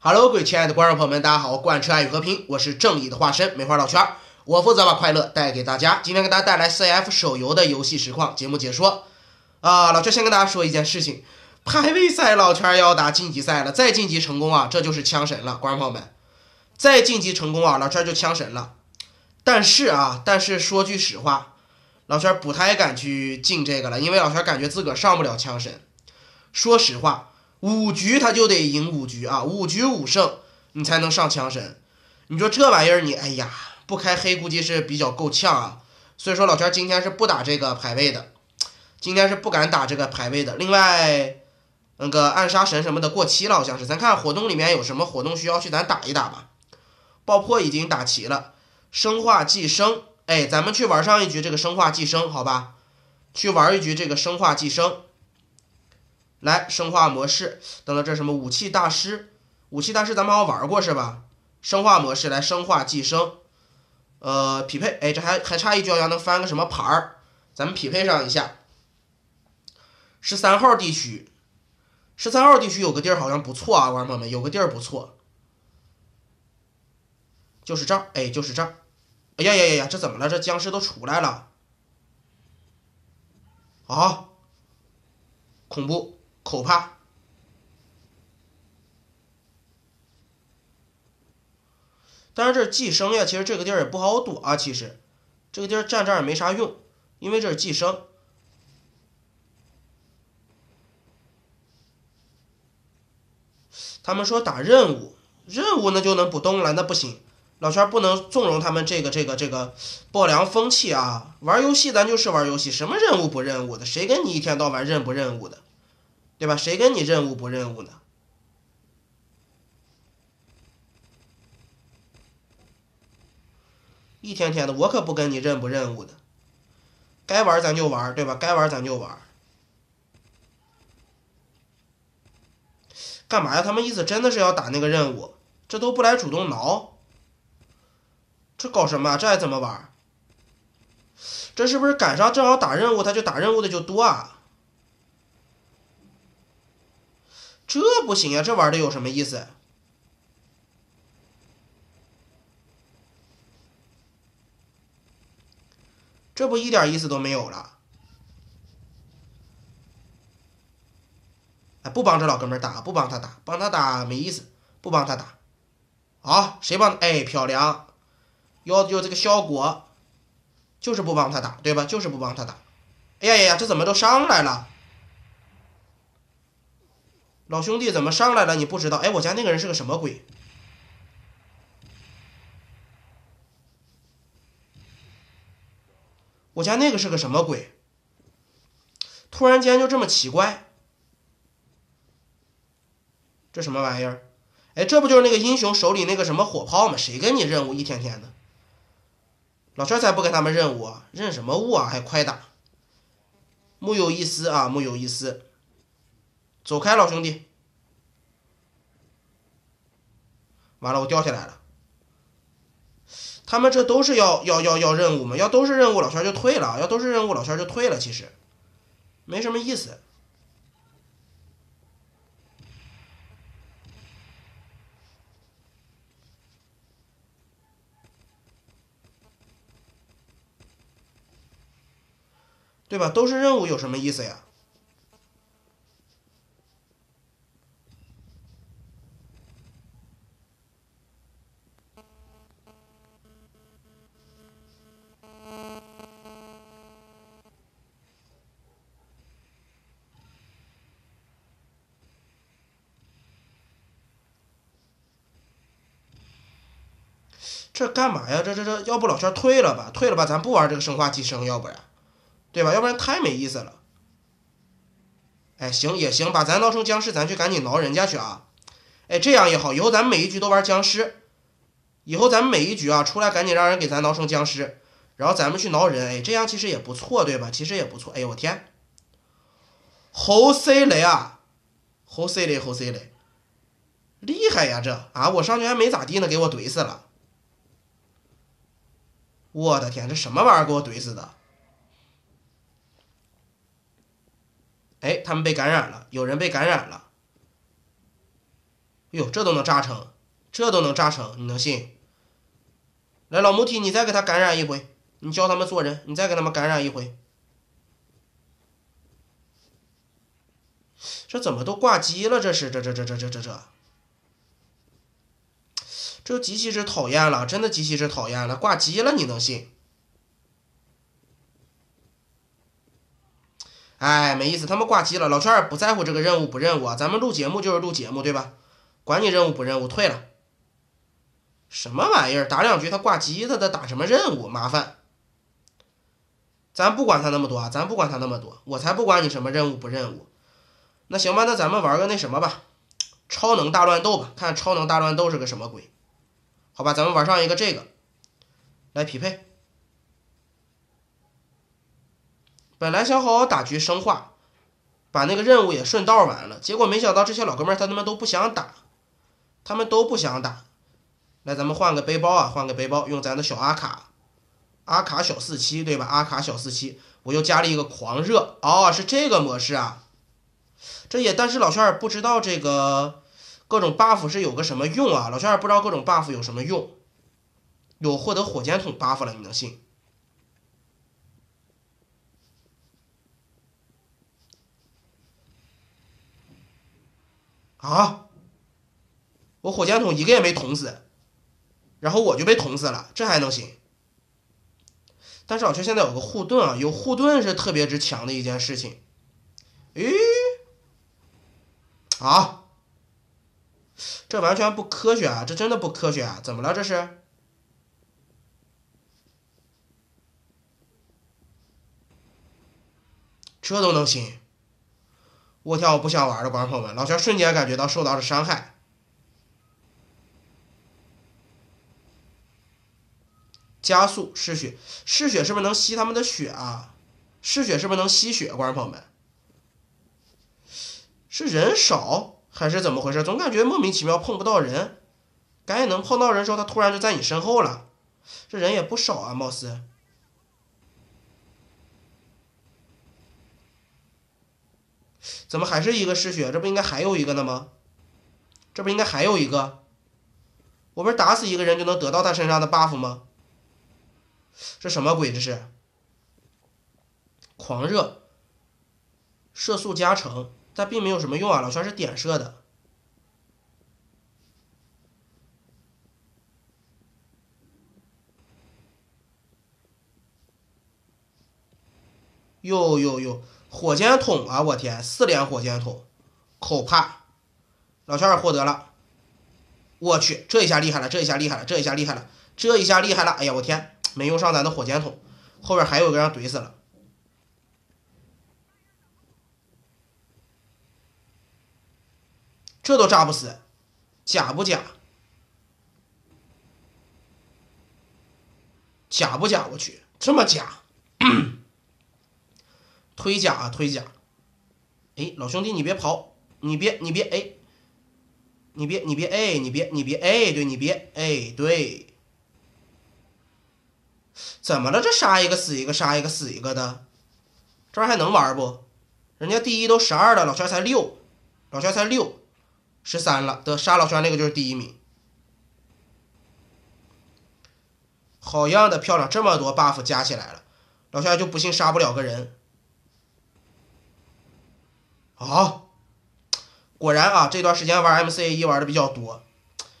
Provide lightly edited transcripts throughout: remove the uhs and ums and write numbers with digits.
Hello， 各位亲爱的观众朋友们，大家好！贯彻爱与和平，我是正义的化身，梅花老圈，我负责把快乐带给大家。今天给大家带来 CF 手游的游戏实况节目解说。老圈先跟大家说一件事情，排位赛老圈要打晋级赛了，再晋级成功啊，这就是枪神了，观众朋友们，再晋级成功啊，老圈就枪神了。但是说句实话，老圈不太敢去进这个了，因为老圈感觉自个儿上不了枪神。说实话。5局他就得赢5局啊，5局5胜你才能上枪神。你说这玩意儿你哎呀不开黑估计是比较够呛啊。所以说老圈今天是不打这个排位的，今天是不敢打这个排位的。另外那个暗杀神什么的过期了好像是，咱看活动里面有什么活动需要去咱打一打吧。爆破已经打齐了，生化寄生，哎，咱们去玩上一局这个生化寄生好吧，去玩一局这个生化寄生。来，生化模式，等等，这什么武器大师？武器大师咱们好像玩过是吧？生化模式，来生化寄生，匹配，哎，这还差一局要能翻个什么牌儿，咱们匹配上一下。13号地区，13号地区有个地儿好像不错啊，玩朋友们，有个地儿不错，就是这儿，哎，就是这儿。哎呀，这怎么了？这僵尸都出来了，啊，恐怖。可怕，但是这寄生呀，其实这个地儿也不好躲啊。其实这个地儿站这儿也没啥用，因为这是寄生。他们说打任务那就能不动了，那不行，老圈不能纵容他们这个不良风气啊！玩游戏咱就是玩游戏，什么任务不任务的？谁跟你一天到晚任不任务的？对吧？谁跟你任务不任务呢？一天天的，我可不跟你任不任务的。该玩咱就玩，对吧？该玩咱就玩。干嘛呀？他们意思真的是要打那个任务，这都不来主动挠，这搞什么？这还怎么玩？这是不是赶上正好打任务，他就打任务的就多啊？这不行呀，这玩的有什么意思？这不一点意思都没有了。哎，不帮这老哥们打，不帮他打，帮他打没意思，不帮他打。好，谁帮？哎，漂亮，有这个效果，就是不帮他打，对吧？就是不帮他打。哎呀，这怎么都上来了？老兄弟怎么上来了？你不知道？哎，我家那个人是个什么鬼？我家那个是个什么鬼？突然间就这么奇怪，这什么玩意儿？哎，这不就是那个英雄手里那个什么火炮吗？谁跟你任务一天天的？老圈才不跟他们任务啊，任什么务啊？还快打，木有一丝啊，木有一丝。走开，老兄弟！完了，我掉下来了。他们这都是要任务吗？要都是任务，老圈就退了。要都是任务，老圈就退了。其实没什么意思。对吧？都是任务有什么意思呀？这干嘛呀？这，要不老圈退了吧？退了吧，咱不玩这个生化寄生，要不然，对吧？要不然太没意思了。哎，行也行，把咱挠成僵尸，咱去赶紧挠人家去啊！哎，这样也好，以后咱们每一局都玩僵尸，以后咱们每一局啊出来赶紧让人给咱挠成僵尸，然后咱们去挠人，哎，这样其实也不错，对吧？其实也不错。哎呦我天，好犀利啊！好犀利，好犀利，厉害呀这啊！我上去还没咋地呢，给我怼死了。我的天，这什么玩意儿给我怼死的？哎，他们被感染了，有人被感染了。呦，这都能炸成，这都能炸成，你能信？来，老母体，你再给他感染一回，你教他们做人，你再给他们感染一回。这怎么都挂机了？这是这极其之讨厌了，真的极其之讨厌了，挂机了，你能信？哎，没意思，他们挂机了。老圈不在乎这个任务不任务啊，咱们录节目就是录节目，对吧？管你任务不任务，退了。什么玩意儿？打2局他挂机，他打什么任务？麻烦。咱不管他那么多啊，咱不管他那么多，我才不管你什么任务不任务。那行吧，那咱们玩个那什么吧，超能大乱斗吧，看超能大乱斗是个什么鬼。好吧，咱们玩上一个这个，来匹配。本来想好好打局生化，把那个任务也顺道完了，结果没想到这些老哥们他们都不想打，他们都不想打。来，咱们换个背包啊，换个背包，用咱的小阿卡，阿卡小47，对吧？阿卡小47，我又加了一个狂热，哦，是这个模式啊。这也，但是老圈不知道这个各种 buff 是有个什么用啊？老圈不知道各种 buff 有什么用，有获得火箭筒 buff 了，你能信？啊！我火箭筒一个也没捅死，然后我就被捅死了，这还能行？但是老圈现在有个护盾啊，有护盾是特别之强的一件事情。诶，啊，这完全不科学啊！这真的不科学啊！怎么了？这是？这都能行？我天，我不想玩了，观众朋友们，老圈瞬间感觉到受到了伤害。加速嗜血，嗜血是不是能吸他们的血啊？嗜血是不是能吸血？观众朋友们，是人少还是怎么回事？总感觉莫名其妙碰不到人，赶紧能碰到人的时候，他突然就在你身后了。这人也不少啊，貌似。怎么还是一个嗜血？这不应该还有一个呢吗？这不应该还有一个？我不是打死一个人就能得到他身上的 buff 吗？这什么鬼？这是狂热射速加成，但并没有什么用啊，老圈是点射的。哟，火箭筒啊！我天，4连火箭筒，口怕，老圈获得了。我去，这一下厉害了，这一下厉害了，这一下厉害了，这一下厉害了！哎呀，我天，没用上咱的火箭筒，后边还有个让怼死了。这都炸不死，假不假？假不假？我去，这么假！推假啊，推假！哎，老兄弟，你别跑，你别，哎，你别，哎，你别，哎，对你别，哎，对。怎么了？这杀一个死一个，杀一个死一个的，这玩意还能玩不？人家第一都12了，老圈才6，老圈才6，13了，得杀老圈那个就是第1名。好样的，漂亮！这么多 buff 加起来了，老圈就不信杀不了个人。啊，果然啊，这段时间玩 MCAE 玩的比较多，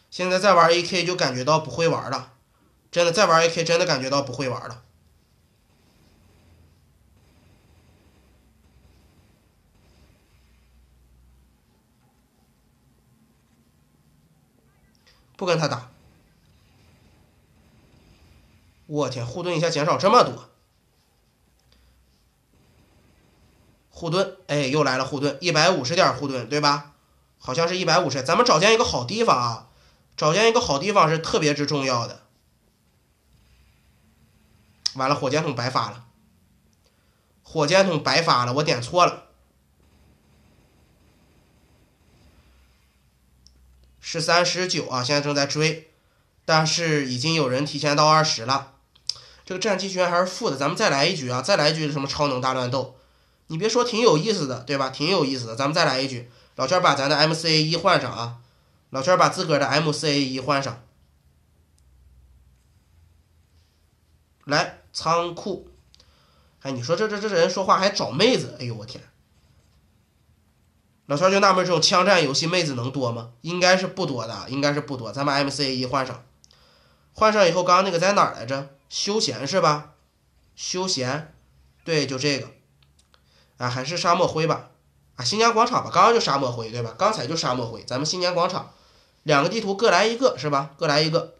现在再玩 AK 就感觉到不会玩了，真的再玩 AK 真的感觉到不会玩了。不跟他打，我天，护盾一下减少这么多。护盾，哎，又来了护盾，150点护盾，对吧？好像是150。咱们找见一个好地方啊，找见一个好地方是特别之重要的。完了，火箭筒白发了，火箭筒白发了，我点错了。13、19啊，现在正在追，但是已经有人提前到20了。这个战绩居然还是负的，咱们再来一局啊！再来一局什么超能大乱斗？你别说，挺有意思的，对吧？挺有意思的，咱们再来一局。老圈把咱的 MCAE 换上啊！老圈把自个儿的 MCA1换上，来仓库。哎，你说这人说话还找妹子，哎呦我天！老圈就纳闷，这种枪战游戏妹子能多吗？应该是不多的，应该是不多。咱把 MCA1换上，换上以后，刚刚那个在哪儿来着？休闲是吧？休闲，对，就这个。啊，还是沙漠灰吧。啊，新年广场吧，刚刚就沙漠灰对吧？刚才就沙漠灰，咱们新年广场，两个地图各来一个是吧？各来一个。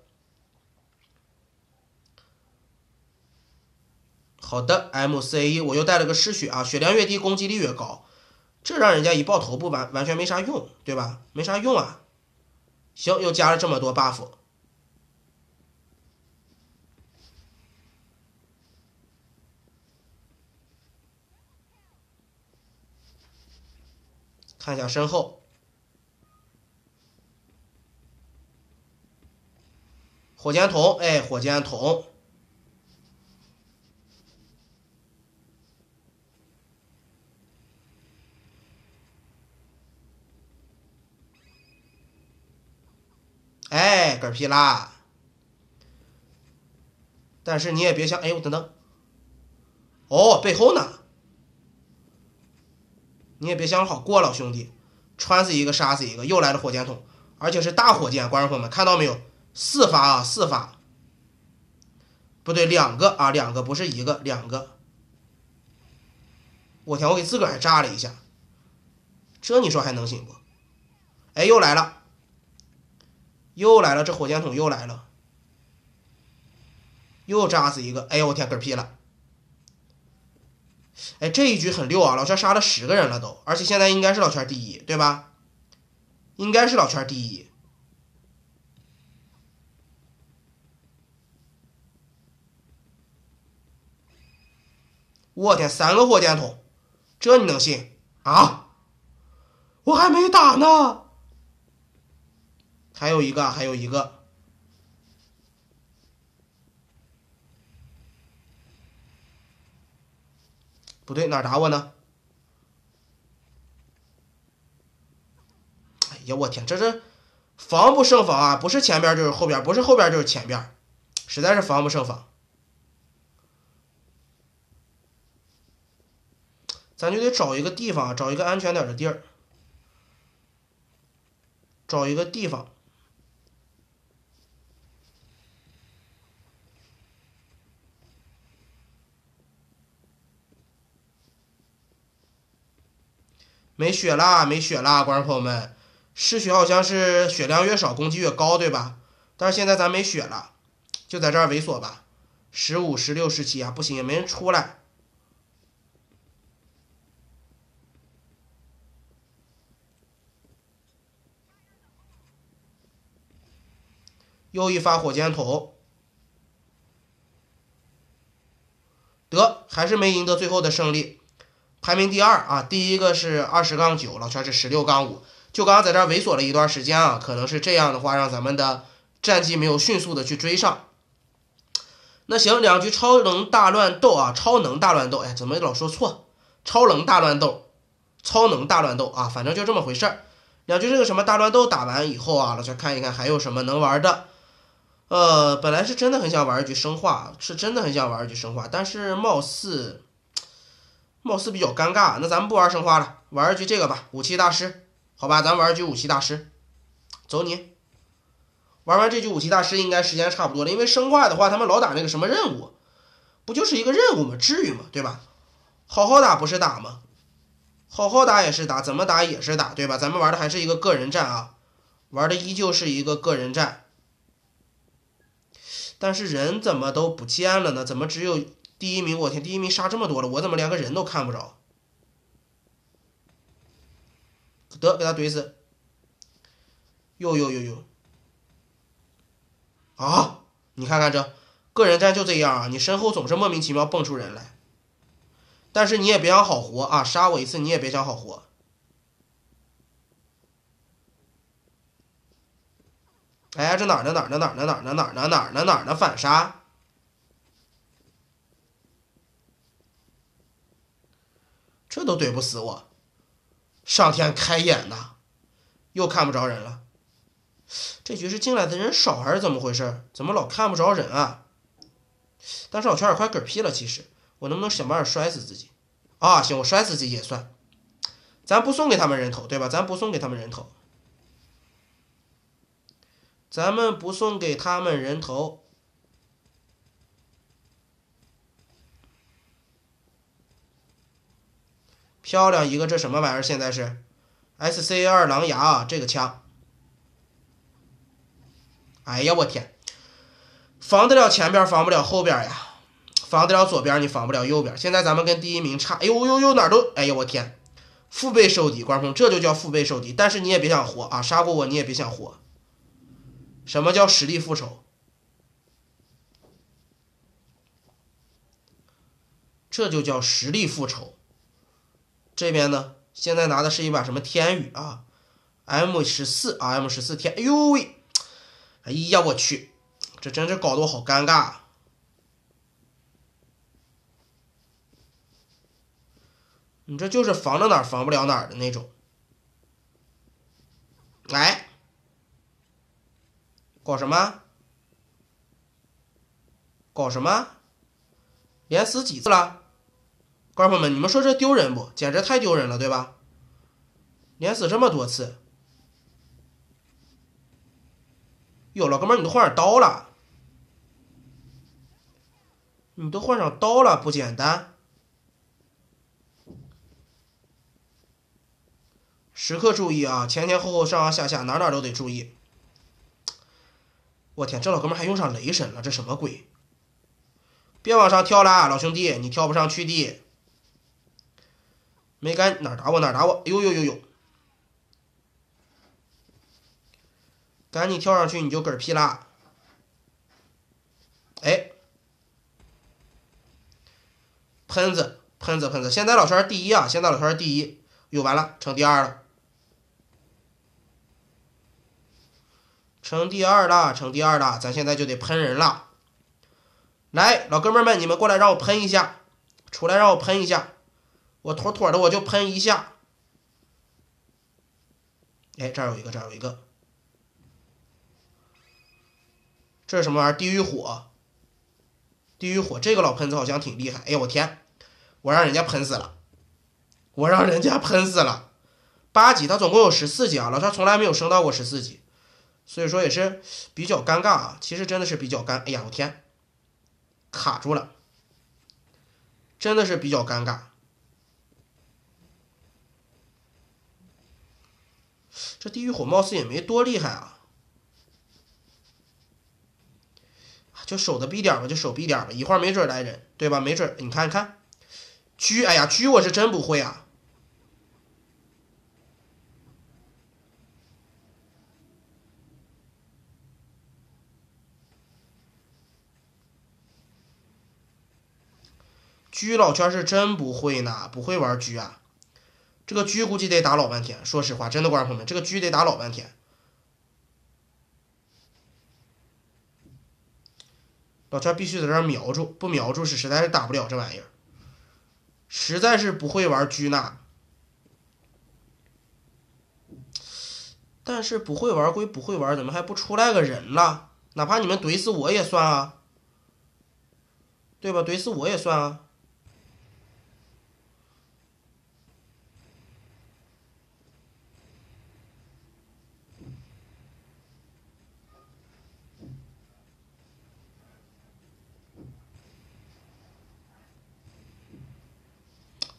好的 ，MCA1 我又带了个失血啊，血量越低攻击力越高，这让人家一爆头部完全没啥用，对吧？没啥用啊。行，又加了这么多 buff。看一下身后，火箭筒，哎，火箭筒。哎，嗝屁啦！但是你也别想，哎呦，等等，哦，背后呢？你也别想好过了，兄弟，穿死一个杀死一个，又来了火箭筒，而且是大火箭，观众朋友们看到没有？4发啊，4发，不对，2个啊，2个不是1个，2个。我天，我给自个儿还炸了一下，这你说还能行不？哎，又来了，又来了，这火箭筒又来了，又炸死一个，哎呦我天，嗝屁了！哎，这一局很溜啊，老圈杀了10个人了都，而且现在应该是老圈第一，对吧？应该是老圈第一。我天，3个火箭筒，这你能信啊？我还没打呢，还有一个，还有一个。不对，哪儿打我呢？哎呀，我天，这防不胜防啊！不是前边就是后边，不是后边就是前边，实在是防不胜防。咱就得找一个地方，找一个安全点的地儿，找一个地方。没血啦，没血啦，观众朋友们，失血好像是血量越少攻击越高，对吧？但是现在咱没血了，就在这儿猥琐吧。15、16、17啊，不行，也没人出来。又一发火箭筒，得还是没赢得最后的胜利，排名第2啊。第一个是20-9，老圈是16-5。就刚刚在这儿猥琐了一段时间啊，可能是这样的话，让咱们的战绩没有迅速的去追上。那行，2局超能大乱斗啊，超能大乱斗，哎，怎么老说错？超能大乱斗，超能大乱斗啊，反正就这么回事儿。2局这个什么大乱斗打完以后啊，老圈看一看还有什么能玩的。本来是真的很想玩一局生化，是真的很想玩一局生化，但是貌似比较尴尬。那咱们不玩生化了，玩一局这个吧，武器大师，好吧，咱玩一局武器大师，走你。玩完这局武器大师应该时间差不多了，因为生化的话他们老打那个什么任务，不就是一个任务吗？至于吗？对吧？好好打不是打吗？好好打也是打，怎么打也是打，对吧？咱们玩的还是一个个人战啊，玩的依旧是一个个人战。但是人怎么都不见了呢？怎么只有第1名？我天，第1名杀这么多了，我怎么连个人都看不着？得，给他怼死！呦啊！你看看这个人战就这样啊，你身后总是莫名其妙蹦出人来，但是你也别想好活啊！杀我一次你也别想好活。哎，这哪儿呢？反杀！这都怼不死我，上天开眼呐！又看不着人了。这局是进来的人少还是怎么回事？怎么老看不着人啊？但是老圈也快嗝屁了，其实我能不能想办法摔死自己？啊，行，我摔死自己也算。咱不送给他们人头，对吧？咱不送给他们人头，咱们不送给他们人头。漂亮一个，这什么玩意儿？现在是 SC2 狼牙啊，这个枪。哎呀，我天！防得了前边，防不了后边呀。防得了左边，你防不了右边。现在咱们跟第一名差，哎呦呦呦，哪儿都，哎呀我天！腹背受敌，观众朋友，这就叫腹背受敌。但是你也别想活啊，杀过我你也别想活。什么叫实力复仇？这就叫实力复仇。这边呢，现在拿的是一把什么天宇啊 ，M14啊 ，M14天，哎呦喂，哎呀我去，这真是搞得我好尴尬啊。你这就是防着哪儿防不了哪儿的那种。来，搞什么？搞什么？连死几次了？观众朋友们，你们说这丢人不？简直太丢人了，对吧？连死这么多次。哟，老哥们儿，你都换上刀了，你都换上刀了，不简单。时刻注意啊，前前后后上上下下哪哪都得注意。我天，这老哥们还用上雷神了，这什么鬼？别往上跳啦，老兄弟，你跳不上去的。没敢哪儿打我哪儿打我，呦呦呦呦！赶紧跳上去你就嗝屁啦！哎，喷子喷子喷子，现在老圈第一啊！现在老圈第一，哟完了，成第二了。成第二了，成第二了，咱现在就得喷人了。来，老哥们们，你们过来让我喷一下，出来让我喷一下，我妥妥的我就喷一下。哎，这儿有一个，这儿有一个，这是什么玩意儿？地狱火，地狱火，这个老喷子好像挺厉害。哎呀，我天，我让人家喷死了，我让人家喷死了。8级，他总共有14级啊，老圈从来没有升到过14级。所以说也是比较尴尬啊，其实真的是比较哎呀，我天，卡住了，真的是比较尴尬。这地狱火貌似也没多厉害啊，就守的逼点吧，就守逼点吧，一会儿没准来人，对吧？没准你看看，狙，哎呀，狙我是真不会啊。狙老圈是真不会呢，不会玩狙啊。这个狙估计得打老半天，说实话，真的观众朋友们，这个狙得打老半天。老圈必须在这儿瞄住，不瞄住是实在是打不了这玩意儿，实在是不会玩狙呢。但是不会玩归不会玩，怎么还不出来个人了？哪怕你们怼死我也算啊，对吧？怼死我也算啊。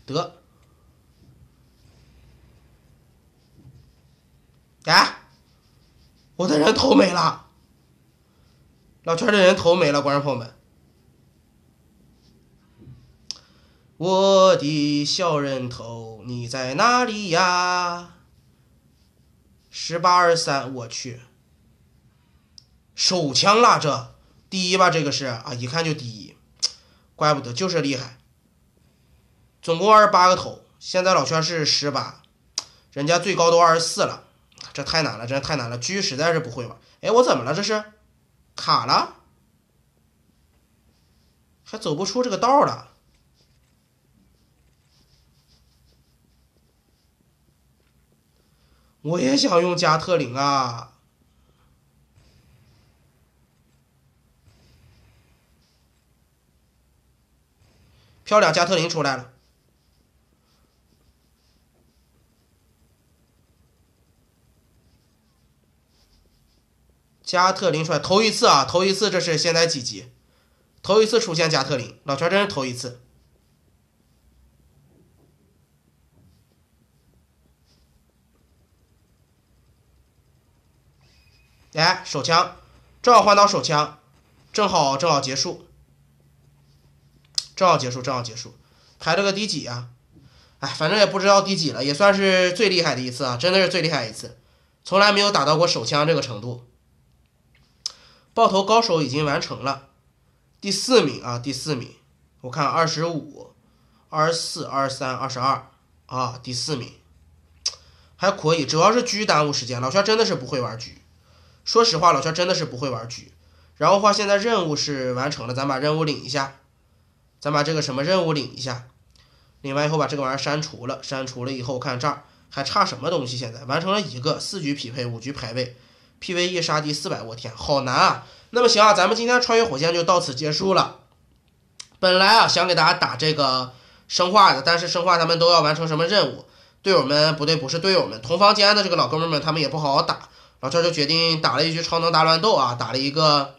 得，哎，我的人头没了，老圈的人头没了，观众朋友们。我的小人头，你在哪里呀？1823，我去，手枪啦，这第一吧，这个是啊，一看就第一，怪不得就是厉害。总共28个头，现在老圈是18，人家最高都24了，这太难了，真太难了，狙实在是不会玩。哎，我怎么了？这是卡了，还走不出这个道了。我也想用加特林啊，漂亮，加特林出来了。加特林出来，头一次啊，头一次，这是现在几级？头一次出现加特林，老圈真是头一次。哎，手枪，正好换到手枪，正好结束，正好结束，排了个第几啊？哎，反正也不知道第几了，也算是最厉害的一次啊，真的是最厉害一次，从来没有打到过手枪这个程度。爆头高手已经完成了，第4名啊，第4名，我看25、24、23、22啊，第4名，还可以，主要是狙耽误时间，老圈真的是不会玩狙。说实话，老圈真的是不会玩狙。然后的话，现在任务是完成了，咱把任务领一下，咱把这个什么任务领一下，领完以后把这个玩意儿删除了，删除了以后看这儿还差什么东西？现在完成了一个4局匹配5局排位 ，PVE 杀敌400，我天，好难啊！那么行啊，咱们今天穿越火线就到此结束了。本来啊想给大家打这个生化的，但是生化他们都要完成什么任务？队友们不对，不是队友们，同房间的这个老哥们们他们也不好好打。老圈就决定打了一局超能大乱斗啊，打了一个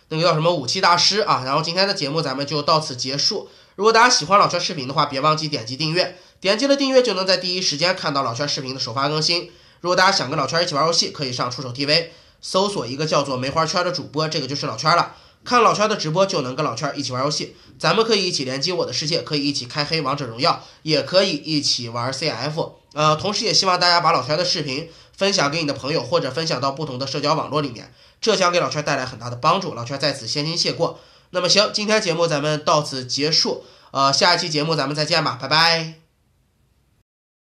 那个叫什么武器大师啊。然后今天的节目咱们就到此结束。如果大家喜欢老圈视频的话，别忘记点击订阅，点击了订阅就能在第一时间看到老圈视频的首发更新。如果大家想跟老圈一起玩游戏，可以上触手 TV 搜索一个叫做梅花圈的主播，这个就是老圈了。看老圈的直播就能跟老圈一起玩游戏，咱们可以一起联机我的世界，可以一起开黑王者荣耀，也可以一起玩 CF。同时也希望大家把老圈的视频分享给你的朋友，或者分享到不同的社交网络里面，这将给老圈带来很大的帮助。老圈在此先行谢过。那么行，今天节目咱们到此结束，下一期节目咱们再见吧，拜拜。